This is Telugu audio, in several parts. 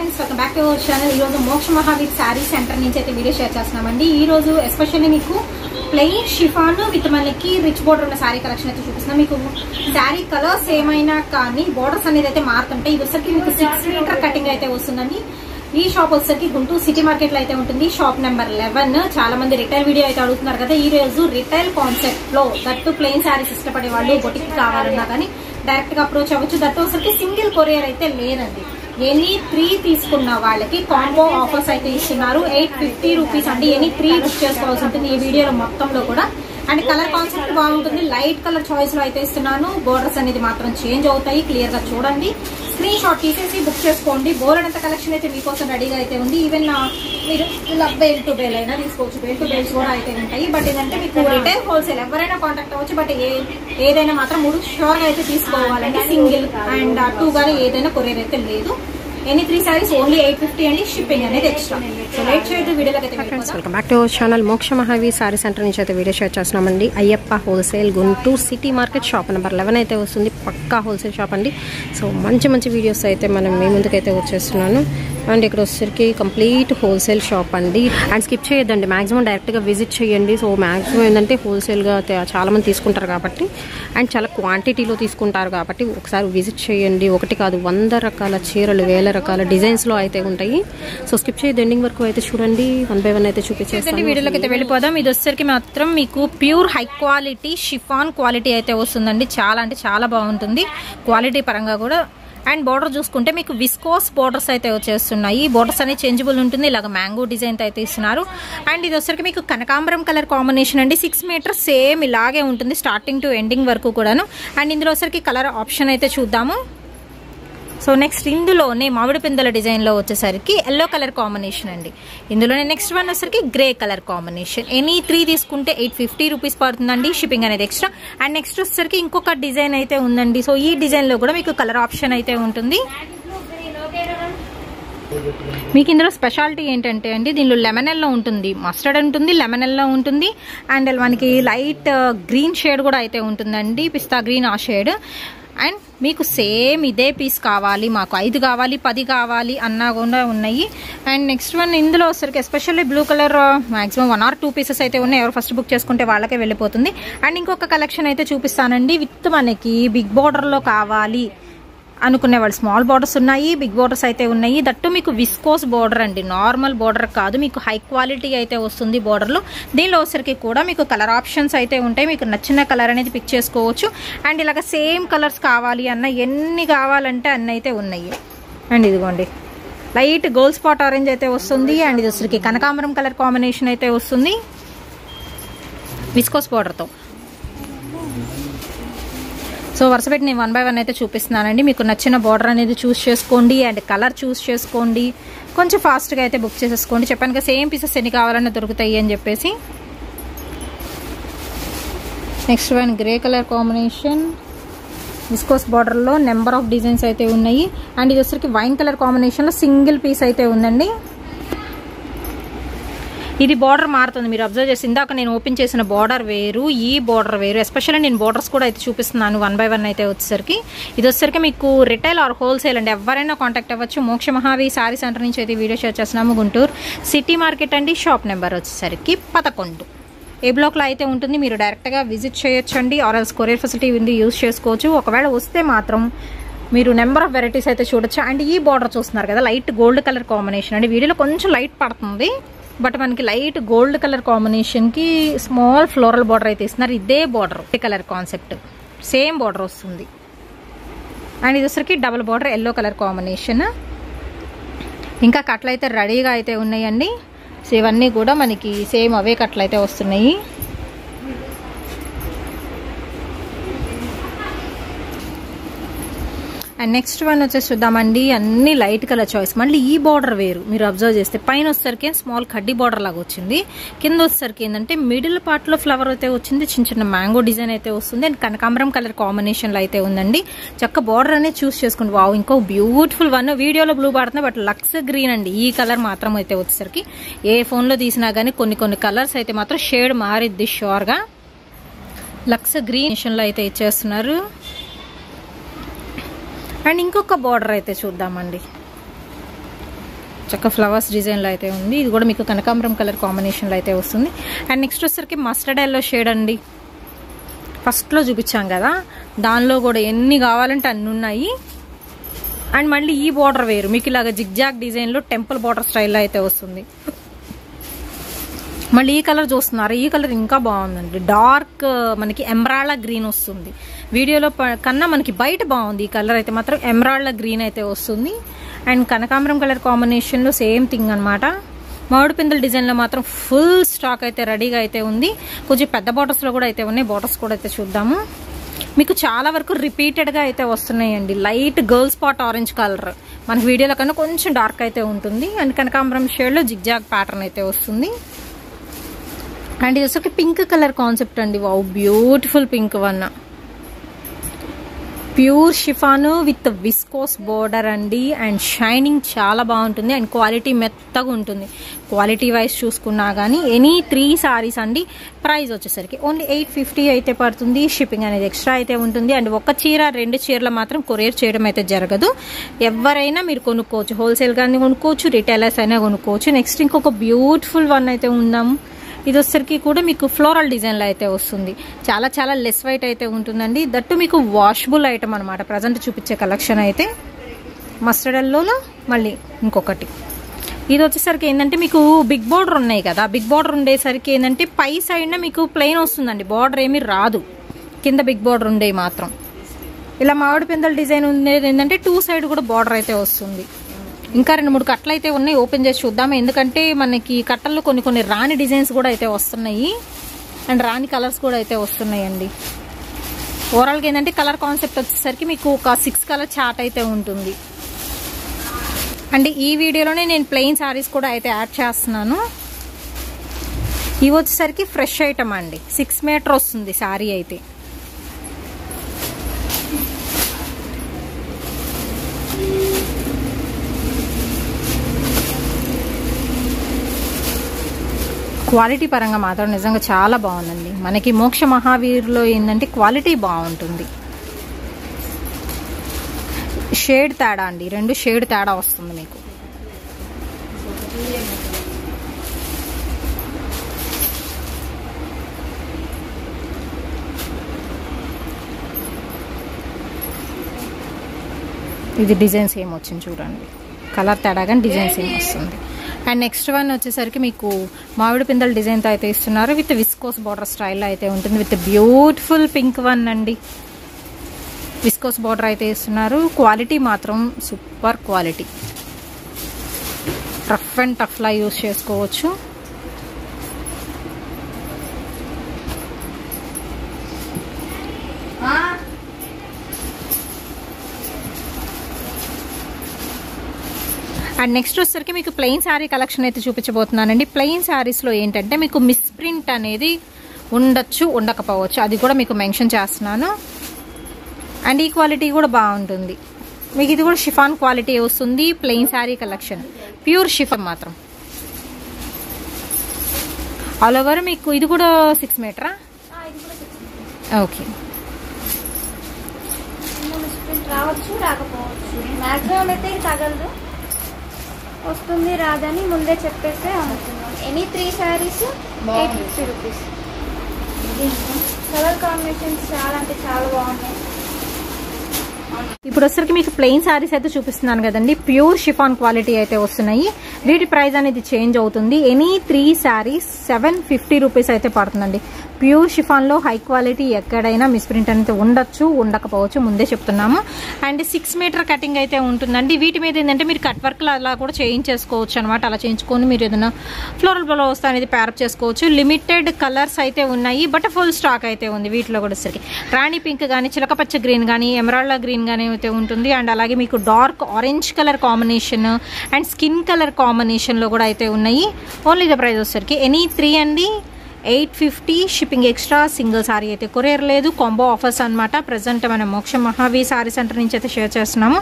Friends, welcome back to our channel. ఈ రోజు మోక్ష మహావీర్ శారీ సెంటర్ నుంచి అయితే వీడియో షేర్ చేస్తున్నామండి. ఈ రోజు ఎస్పెషల్లీ మీకు ప్లెయిన్ షిఫాన్ విత్ మనకి రిచ్ బోర్డర్ ఉన్న శారీ కలెక్షన్ అయితే చూపిస్తున్నాం. మీకు శారీ కలర్స్ ఏమైనా కానీ బోర్డర్స్ అనేది అయితే మారుతుంటాయి. ఇది వచ్చరికి మీకు 6 మీటర్ కటింగ్ అయితే వస్తుందండి. ఈ షాప్ వచ్చేసరికి గుంటూరు సిటీ మార్కెట్ లో అయితే ఉంటుంది. Shop number 11. చాలా మంది రిటైల్ వీడియో అయితే అడుగుతున్నారు కదా. ఈ రోజు రిటైల్ కాన్సెప్ట్ లో దట్టు ప్లెయిన్ శారీస్ ఇష్టపడే వాళ్ళు బొటిక్ కావాలన్నా కానీ డైరెక్ట్ గా అప్రోచ్ అవ్వచ్చు. దట్టు వచ్చరికి సింగిల్ కొరియర్ అయితే లేదండి. ఎనీ 3 తీసుకున్న వాళ్ళకి కాంబో ఆఫర్స్ అయితే ఇస్తున్నారు. 850 రూపీస్ అండి. ఎనీ 3 బుక్ చేసుకోవాల్సి ఉంటుంది ఈ వీడియోలో మొత్తంలో కూడా. అండ్ కలర్ కాన్సెప్ట్ బాగుంటుంది. లైట్ కలర్ చాయిస్ లో అయితే ఇస్తున్నాను. బోర్డర్స్ అనేది మాత్రం చేంజ్ అవుతాయి. క్లియర్ గా చూడండి. స్క్రీన్ షాట్ తీసేసి బుక్ చేసుకోండి. బోర్డంత కలెక్షన్ అయితే మీకోసం రెడీగా అయితే ఉంది. ఈవెన్ మీరు ఇలా బేల్ టు బేల్ అయినా తీసుకోవచ్చు. బేల్ టు బేల్స్ కూడా అయితే ఉంటాయి. బట్ ఏంటంటే మీకు రిటైల్ హోల్సేల్ ఎవరైనా కాంటాక్ట్ అవ్వచ్చు. బట్ ఏదైనా మాత్రం 3 షూర్ గా అయితే తీసుకోవాలండి. సింగిల్ అండ్ 2 గానీ ఏదైనా కొరియర్ అయితే లేదు. ఎనీ 3 సారీస్ ఓన్లీ 850 అండి. షిప్పింగ్ అనేది ఎక్స్ట్రా. సో లైట్ చేయొద్దు. వీడియోలోకి అయితే welcome back to our channel. మోక్ష మహావీర్ శారీ సెంటర్ నుంచి అయితే వీడియో షేర్ చేస్తున్నామండి. Ayyappa wholesale Guntur city market shop number 11 అయితే వస్తుంది. పక్కా హోల్సేల్ షాప్ అండి. సో మంచి మంచి వీడియోస్ అయితే మనం మీ ముందుకైతే వచ్చేస్తున్నాను. అండ్ ఇక్కడ వచ్చేసరికి కంప్లీట్ హోల్సేల్ షాప్ అండి. అండ్ స్కిప్ చేయొద్దండి. మాక్సిమం డైరెక్ట్గా విజిట్ చేయండి. సో మాక్సిమం ఏంటంటే హోల్సేల్గా చాలా మంది తీసుకుంటారు కాబట్టి అండ్ చాలా క్వాంటిటీలో తీసుకుంటారు కాబట్టి ఒకసారి విజిట్ చేయండి. ఒకటి కాదు 100 రకాల చీరలు, 1000 రకాల డిజైన్స్లో అయితే ఉంటాయి. సో స్కిప్ చేయొద్దు. ఎండింగ్ వరకు అయితే చూడండి. 1 by 1 అయితే చూపించేస్తాను. వీడియోలోకి అయితే వెళ్ళిపోదాం. ఇది వచ్చేసరికి మాత్రం మీకు pure high quality chiffon quality అయితే వస్తుందండి. చాలా అంటే చాలా బాగుంటుంది క్వాలిటీ పరంగా కూడా. అండ్ బోర్డర్ చూసుకుంటే మీకు విస్కోస్ బోర్డర్స్ అయితే వచ్చేస్తున్నాయి. బోర్డర్స్ అనేది చేంజబుల్ ఉంటుంది. ఇలాగ మ్యాంగో డిజైన్ అయితే ఇస్తున్నారు. అండ్ ఇది వచ్చరికి మీకు కనకాంబరం కలర్ కాంబినేషన్ అండి. 6 మీటర్స్ సేమ్ ఇలాగే ఉంటుంది స్టార్టింగ్ టు ఎండింగ్ వరకు కూడాను. అండ్ ఇందులో వచ్చరికి కలర్ ఆప్షన్ అయితే చూద్దాము. సో నెక్స్ట్ ఇందులోనే మామిడి పిందెల డిజైన్లో వచ్చేసరికి ఎల్లో కలర్ కాంబినేషన్ అండి. ఇందులోనే నెక్స్ట్ వన్ వచ్చేసరికి గ్రే కలర్ కాంబినేషన్. ఎనీ 3 తీసుకుంటే 850 రూపీస్ పడుతుందండి. షిప్పింగ్ అనేది ఎక్స్ట్రా. అండ్ నెక్స్ట్ వచ్చేసరికి ఇంకొక డిజైన్ అయితే ఉందండి. సో ఈ డిజైన్లో కూడా మీకు కలర్ ఆప్షన్ అయితే ఉంటుంది. మీకు ఇందులో స్పెషాలిటీ ఏంటంటే అండి, దీనిలో లెమన్ ఎల్లో ఉంటుంది, మస్టర్డ్ ఉంటుంది, లెమన్ ఎల్లో ఉంటుంది. అండ్ మనకి లైట్ గ్రీన్ షేడ్ కూడా అయితే ఉంటుందండి. పిస్తా గ్రీన్ ఆ షేడ్. అండ్ మీకు సేమ్ ఇదే పీస్ కావాలి, మాకు 5 కావాలి, 10 కావాలి అన్నా కూడా ఉన్నాయి. అండ్ నెక్స్ట్ వన్ ఇందులో వచ్చరికి especially blue colour maximum 1 or 2 pieces అయితే ఉన్నాయి. ఎవరు ఫస్ట్ బుక్ చేసుకుంటే వాళ్ళకే వెళ్ళిపోతుంది. అండ్ ఇంకొక కలెక్షన్ అయితే చూపిస్తానండి. విత్ మనకి బిగ్ బార్డర్లో కావాలి అనుకునే వాళ్ళు స్మాల్ బార్డర్స్ ఉన్నాయి, బిగ్ బార్డర్స్ అయితే ఉన్నాయి. దట్టు మీకు విస్కోస్ బార్డర్ అండి. నార్మల్ బార్డర్ కాదు, మీకు హై క్వాలిటీ అయితే వస్తుంది బార్డర్లో. దీనిలో వచ్చరికి కూడా మీకు కలర్ ఆప్షన్స్ అయితే ఉంటాయి. మీకు నచ్చిన కలర్ అనేది పిక్ చేసుకోవచ్చు. అండ్ ఇలాగ సేమ్ కలర్స్ కావాలి అన్న ఎన్ని కావాలంటే అన్ని అయితే ఉన్నాయి. అండ్ ఇదిగోండి లైట్ గోల్డ్ స్పాట్ ఆరెంజ్ అయితే వస్తుంది. అండ్ ఇది వచ్చరికి కనకాంబరం కలర్ కాంబినేషన్ అయితే వస్తుంది విస్కోస్ బార్డర్తో. సో వరుస పెట్టి నేను 1 by 1 అయితే చూపిస్తున్నానండి. మీకు నచ్చిన బార్డర్ అనేది చూస్ చేసుకోండి. అండ్ కలర్ చూస్ చేసుకోండి. కొంచెం ఫాస్ట్గా అయితే బుక్ చేసేసుకోండి. చెప్పాను కదా సేమ్ పీసెస్ ఎన్ని కావాలన్నా దొరుకుతాయి అని చెప్పేసి. Next one grey colour combination viscose బార్డర్లో నెంబర్ ఆఫ్ డిజైన్స్ అయితే ఉన్నాయి. అండ్ ఇది వచ్చరికి వైన్ కలర్ కాంబినేషన్లో సింగిల్ పీస్ అయితే ఉందండి. ఇది బార్డర్ మారుతుంది. మీరు అబ్జర్వ్ చేసి ఇందాక నేను ఓపెన్ చేసిన బార్డర్ వేరు, ఈ బార్డర్ వేరు. ఎస్పెషల్లీ నేను బార్డర్స్ కూడా అయితే చూపిస్తున్నాను 1 by 1 అయితే వచ్చేసరికి. ఇది వచ్చేసరికి మీకు రిటైల్ ఆర్ హోల్సేల్ అండి. ఎవరైనా కాంటాక్ట్ అవ్వచ్చు. మోక్ష మహావీర్ శారీ సెంటర్ నుంచి అయితే వీడియో షేర్ చేస్తున్నాము. గుంటూరు సిటీ మార్కెట్ అండి. షాప్ నెంబర్ వచ్చేసరికి 11. ఏ బ్లాక్లో అయితే ఉంటుంది. మీరు డైరెక్ట్గా విజిట్ చేయొచ్చండి. ఆర్ఎల్స్ కొరియర్ ఫెసిలిటీ ఉంది, యూజ్ చేసుకోవచ్చు. ఒకవేళ వస్తే మాత్రం మీరు నెంబర్ ఆఫ్ వెరైటీస్ అయితే చూడొచ్చు. అండ్ ఈ బార్డర్ చూస్తున్నారు కదా లైట్ గోల్డ్ కలర్ కాంబినేషన్ అండి. వీడియోలో కొంచెం లైట్ పడుతుంది బట్ మనకి లైట్ గోల్డ్ కలర్ కాంబినేషన్కి స్మాల్ ఫ్లోరల్ బార్డర్ అయితే ఇస్తున్నారు. ఇదే border colour concept same border వస్తుంది. అండ్ ఇది వచ్చరికి double border yellow colour combination. ఇంకా కట్లు అయితే రెడీగా అయితే ఉన్నాయండి. సో ఇవన్నీ కూడా మనకి సేమ్ అవే కట్లు అయితే వస్తున్నాయి. అండ్ నెక్స్ట్ వన్ వచ్చేసి చూద్దామండి. అన్ని లైట్ కలర్ చాయిస్. మళ్ళీ ఈ బార్డర్ వేరు. మీరు అబ్జర్వ్ చేస్తే పైన వచ్చేసరికి స్మాల్ కడ్డీ బార్డర్ లాగా వచ్చింది. కింద వచ్చేసరికి ఏంటంటే మిడిల్ పార్ట్ లో ఫ్లవర్ అయితే వచ్చింది. చిన్న చిన్న మ్యాంగో డిజైన్ అయితే వస్తుంది. అండ్ కనకాంబరం కలర్ కాంబినేషన్ లో అయితే ఉందండి. చక్క బార్డర్ అనేది చూస్ చేసుకోండి. వావ్ ఇంకో బ్యూటిఫుల్ వన్. వీడియోలో బ్లూ పడుతుంది బట్ లక్స్ గ్రీన్ అండి. ఈ కలర్ మాత్రం అయితే వచ్చేసరికి ఏ ఫోన్ లో తీసినా గానీ కొన్ని కలర్స్ అయితే మాత్రం షేడ్ మారిద్ది షూర్ గా. లక్స్ గ్రీన్ లో అయితే ఇచ్చేస్తున్నారు. అండ్ ఇంకొక బార్డర్ అయితే చూద్దామండి. చక్క ఫ్లవర్స్ డిజైన్లో అయితే ఉంది. ఇది కూడా మీకు కనకాంబరం కలర్ కాంబినేషన్లో అయితే వస్తుంది. అండ్ నెక్స్ట్ వచ్చేసరికి మస్టర్డ్ ఎల్లో షేడ్ అండి. ఫస్ట్లో చూపించాం కదా, దానిలో కూడా ఎన్ని కావాలంటే అన్ని ఉన్నాయి. అండ్ మళ్ళీ ఈ బార్డర్ వేరు, మీకు ఇలాగ జిగ్జాగ్ డిజైన్లో టెంపుల్ బార్డర్ స్టైల్లో అయితే వస్తుంది. మళ్ళీ ఈ కలర్ చూస్తున్నారు, ఈ కలర్ ఇంకా బాగుందండి. డార్క్ మనకి ఎమరాల్డ్ గ్రీన్ వస్తుంది. వీడియోలో కన్నా మనకి బయట బాగుంది. ఈ కలర్ అయితే మాత్రం ఎమరాల్డ్ గ్రీన్ అయితే వస్తుంది. అండ్ కనకాంబరం కలర్ కాంబినేషన్లో సేమ్ థింగ్ అనమాట. మామిడి పిందెల డిజైన్లో మాత్రం ఫుల్ స్టాక్ అయితే రెడీగా అయితే ఉంది. కొంచెం పెద్ద బార్డర్స్లో కూడా అయితే ఉన్నాయి. బార్డర్స్ కూడా అయితే చూద్దాము. మీకు చాలా వరకు రిపీటెడ్గా అయితే వస్తున్నాయండి. Light girl spot orange colour మనకి వీడియోలో కన్నా కొంచెం డార్క్ అయితే ఉంటుంది. అండ్ కనకాంబరం షేడ్లో జిగ్జాగ్ ప్యాటర్న్ అయితే వస్తుంది. అండ్ ఇది వచ్చి పింక్ కలర్ కాన్సెప్ట్ అండి. Wow, beautiful pink one. Pure chiffon with viscose border అండి. అండ్ షైనింగ్ చాలా బాగుంటుంది. అండ్ క్వాలిటీ మెత్తగా ఉంటుంది. క్వాలిటీ వైజ్ చూసుకున్నా కానీ ఎనీ 3 సారీస్ అండి. ప్రైస్ వచ్చేసరికి ఓన్లీ 850 అయితే పడుతుంది. షిప్పింగ్ అనేది ఎక్స్ట్రా అయితే ఉంటుంది. అండ్ ఒక చీర 2 చీరలు మాత్రం కొరియర్ చేయడం అయితే జరగదు. ఎవరైనా మీరు కొనుక్కోవచ్చు. హోల్సేల్ గానీ కొనుక్కోవచ్చు, రిటైలర్స్ అయినా కొనుక్కోవచ్చు. నెక్స్ట్ ఇంకొక బ్యూటిఫుల్ వన్ అయితే ఉందాము. ఇది వచ్చేసరికి కూడా మీకు ఫ్లోరల్ డిజైన్లో అయితే వస్తుంది. చాలా చాలా లెస్ వైట్ అయితే ఉంటుందండి. దట్టు మీకు వాషబుల్ ఐటమ్ అనమాట. ప్రజెంట్ చూపించే కలెక్షన్ అయితే మస్టర్డ్ ఎల్లోలో మళ్ళీ ఇంకొకటి. ఇది వచ్చేసరికి ఏంటంటే మీకు బిగ్ బార్డర్ ఉన్నాయి కదా, బిగ్ బార్డర్ ఉండేసరికి ఏంటంటే పై సైడ్న మీకు ప్లెయిన్ వస్తుందండి. బార్డర్ ఏమీ రాదు. కింద బిగ్ బార్డర్ ఉండేవి మాత్రం. ఇలా మామిడి పిందెల డిజైన్ ఉండేది ఏంటంటే 2 సైడ్ కూడా బార్డర్ అయితే వస్తుంది. ఇంకా 2-3 కట్టలు అయితే ఉన్నాయి. ఓపెన్ చేసి చూద్దాము. ఎందుకంటే మనకి కట్టల్లో కొన్ని రాణి డిజైన్స్ కూడా అయితే వస్తున్నాయి. అండ్ రాణి కలర్స్ కూడా అయితే వస్తున్నాయండి. ఓవరాల్గా ఏంటంటే కలర్ కాన్సెప్ట్ వచ్చేసరికి మీకు ఒక 6 కలర్ చార్ట్ అయితే ఉంటుంది. అండ్ ఈ వీడియోలోనే నేను ప్లెయిన్ సారీస్ కూడా అయితే యాడ్ చేస్తున్నాను. ఇవి వచ్చేసరికి ఫ్రెష్ ఐటమ్ అండి. 6 మీటర్ వస్తుంది సారీ అయితే. క్వాలిటీ పరంగా మాత్రం నిజంగా చాలా బాగుందండి. మనకి మోక్ష మహావీర్లో ఏంటంటే క్వాలిటీ బాగుంటుంది. షేడ్ తేడా అండి, 2 షేడ్ తేడా వస్తుంది మీకు. ఇది డిజైన్ సేమ్ వచ్చింది చూడండి. కలర్ తేడా కానీ డిజైన్ సేమ్ వస్తుంది. అండ్ నెక్స్ట్ వన్ వచ్చేసరికి మీకు మామిడి పిందెల డిజైన్తో అయితే ఇస్తున్నారు. విత్ విస్కోస్ బార్డర్ స్టైల్లో అయితే ఉంటుంది. విత్ బ్యూటిఫుల్ పింక్ వన్ అండి. విస్కోస్ బార్డర్ అయితే ఇస్తున్నారు. క్వాలిటీ మాత్రం సూపర్ క్వాలిటీ. రఫ్ అండ్ టఫ్లా యూజ్ చేసుకోవచ్చు. అండ్ నెక్స్ట్ వచ్చేసరికి మీకు ప్లెయిన్ శారీ కలెక్షన్ అయితే చూపించబోతున్నానండి. ప్లెయిన్ శారీస్లో ఏంటంటే మీకు మిస్ ప్రింట్ అనేది ఉండొచ్చు, ఉండకపోవచ్చు. అది కూడా మీకు మెన్షన్ చేస్తున్నాను. అండ్ ఈ క్వాలిటీ కూడా బాగుంటుంది. మీకు ఇది కూడా షిఫాన్ క్వాలిటీ వస్తుంది. Plain sari collection pure chiffon మాత్రం. ఆల్ ఓవర్ మీకు ఇది కూడా 6 మీటరా? ఓకే. రావచ్చు, రాకపోవచ్చు. మ్యాక్సిమం అయితే తగలదు, వస్తుంది రాదని ముందే చెప్పేస్తే అనుకున్నాను. Any 3 saris 850 rupees. Colour combinations చాలా అంటే చాలా బాగున్నాయి. ఇప్పుడు వచ్చరికి మీకు ప్లెయిన్ సారీస్ అయితే చూపిస్తున్నాను కదండి. ప్యూర్ షిఫాన్ క్వాలిటీ అయితే వస్తున్నాయి. వీటి ప్రైస్ అనేది చేంజ్ అవుతుంది. ఎనీ 3 సారీస్ 750 రూపీస్ అయితే పడుతుందండి. ప్యూర్ షిఫాన్లో హై క్వాలిటీ. ఎక్కడైనా మిస్ప్రింట్ అనేది ఉండొచ్చు, ఉండకపోవచ్చు, ముందే చెప్తున్నాము. అండ్ 6 మీటర్ కటింగ్ అయితే ఉంటుందండి. వీటి మీద ఏంటంటే మీరు కట్ వర్క్ అలా కూడా చేయించేసుకోవచ్చు అనమాట. అలా చేయించుకొని మీరు ఏదైనా ఫ్లోరల్ బ్లౌజ్ అనేది ప్యారప్ చేసుకోవచ్చు. లిమిటెడ్ కలర్స్ అయితే ఉన్నాయి, బట్ ఫుల్ స్టాక్ అయితే ఉంది. వీటిలో కూడా సరికి రాణి పింక్ కానీ, చిలకపచ్చ గ్రీన్ కానీ, ఎమరాల్డ్ గ్రీన్ కానీ అయితే ఉంటుంది. అండ్ అలాగే మీకు dark orange colour combination and skin colour కాంబినేషన్లో కూడా అయితే ఉన్నాయి. ఓన్లీ ద ప్రైస్ వచ్చేసరికి ఎనీ 3 అండి 850 షిప్పింగ్ ఎక్స్ట్రా. సింగిల్ సారీ అయితే కొరియర్ లేదు, కాంబో ఆఫర్స్ అనమాట. ప్రజెంట్ మనం మోక్ష మహావీర్ సారీ సెంటర్ నుంచి అయితే షేర్ చేస్తున్నాము.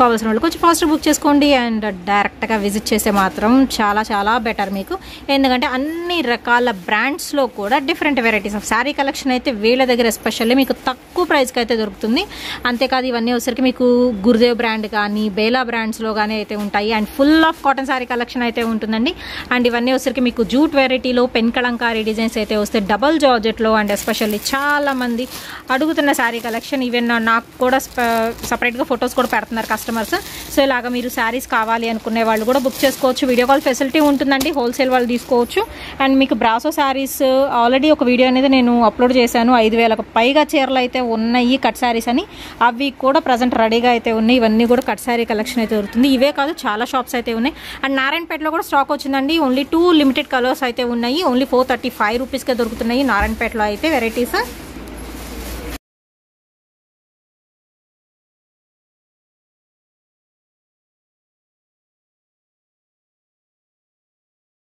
కావాల్సిన వాళ్ళు కొంచెం ఫాస్ట్ బుక్ చేసుకోండి అండ్ డైరెక్ట్గా విజిట్ చేస్తే మాత్రం చాలా చాలా బెటర్ మీకు. ఎందుకంటే అన్ని రకాల బ్రాండ్స్లో కూడా different varieties of sari collection అయితే వీళ్ళ దగ్గర ఎస్పెషల్లీ మీకు తక్కువ ప్రైస్కి అయితే దొరుకుతుంది. అంతేకాదు ఇవన్నీ వచ్చేసరికి మీకు గురుదేవ్ బ్రాండ్ కానీ బేలా బ్రాండ్స్లో కానీ అయితే ఉంటాయి and full of cotton sari collection అయితే ఉంటుందండి. అండ్ ఇవన్నీ వచ్చేసరికి మీకు జూట్ వెరైటీలో పెన్ కలంకారీ డిజైన్స్ అయితే వస్తే డబల్ జార్జెట్లో అండ్ ఎస్పెషల్లీ చాలా మంది అడుగుతున్న శారీ కలెక్షన్. ఈవెన్ నాకు కూడా సపరేట్గా ఫొటోస్ కూడా పెడుతున్నారు కస్టమర్స్. సో ఇలాగ మీరు శారీస్ కావాలి అనుకునే వాళ్ళు కూడా బుక్ చేసుకోవచ్చు. వీడియో కాల్ ఫెసిలిటీ ఉంటుందండి, హోల్సేల్ వాళ్ళు తీసుకోవచ్చు. అండ్ మీకు బ్రాసో శారీస్ ఆల్రెడీ ఒక వీడియో అనేది నేను అప్లోడ్ చేశాను. 5,000కు పైగా చీరలు అయితే ఉన్నాయి కట్ శారీస్ అని. అవి కూడా ప్రజెంట్ రెడీగా అయితే ఉన్నాయి. ఇవన్నీ కూడా కట్ శారీ కలెక్షన్ అయితే దొరుకుతుంది. ఇవే కాదు చాలా షాప్స్ అయితే ఉన్నాయి. అండ్ నారాయణపేటలో కూడా స్టాక్ వచ్చిందండి. ఓన్లీ 2 లిమిటెడ్ కలర్స్ అయితే ఉన్నాయి. ఓన్లీ 435 రూపీస్కే దొరుకుతున్నాయి నారాయణపేటలో అయితే వెరైటీస్.